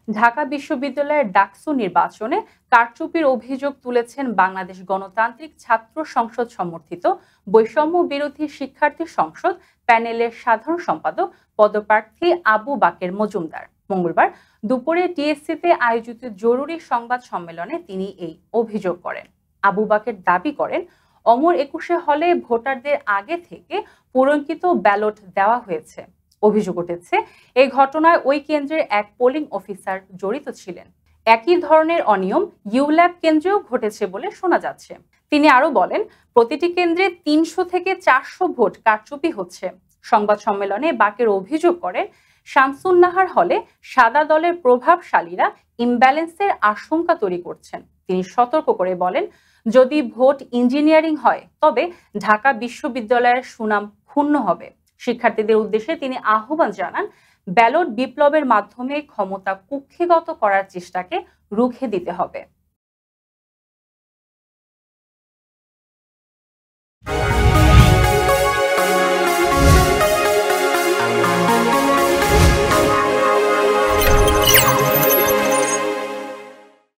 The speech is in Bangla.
ঢাকা বিশ্ববিদ্যালয়ের ডাকসু নির্বাচনে কারচুপির অভিযোগ তুলেছেন বাংলাদেশ গণতান্ত্রিক ছাত্র সংসদ সমর্থিত বৈষম্য বিরোধী শিক্ষার্থী সংসদ প্যানেলের সাধারণ সম্পাদক পদপ্রার্থী আবু বাকের মজুমদার। মঙ্গলবার দুপুরে টিএসসিতে আয়োজিত জরুরি সংবাদ সম্মেলনে তিনি এই অভিযোগ করেন। আবু বাকের দাবি করেন, অমর ২১ হলে ভোটারদের আগে থেকে পূরণকৃত ব্যালট দেওয়া হয়েছে। অভিযোগ উঠেছে, এই ঘটনায় ওই কেন্দ্রের এক পোলিং অফিসার জড়িত ছিলেন। একই ধরনের অনিয়ম ইউল্যাব কেন্দ্রেও ঘটেছে বলে শোনা যাচ্ছে। তিনি আরো বলেন, প্রতিটি কেন্দ্রে ৩০০ থেকে ৪০০ ভোট কারচুপি হচ্ছে। সংবাদ সম্মেলনে বাকের অভিযোগ করেন, শামসুন্নাহার হলে সাদা দলের প্রভাবশালীরা ইমব্যালেন্সের আশঙ্কা তৈরি করছেন। তিনি সতর্ক করে বলেন, যদি ভোট ইঞ্জিনিয়ারিং হয় তবে ঢাকা বিশ্ববিদ্যালয়ের সুনাম ক্ষুণ্ণ হবে। শিক্ষার্থীদের উদ্দেশ্যে তিনি আহ্বান জানান, ব্যালট বিপ্লবের মাধ্যমে ক্ষমতা কুক্ষিগত করার চেষ্টাকে রুখে দিতে হবে।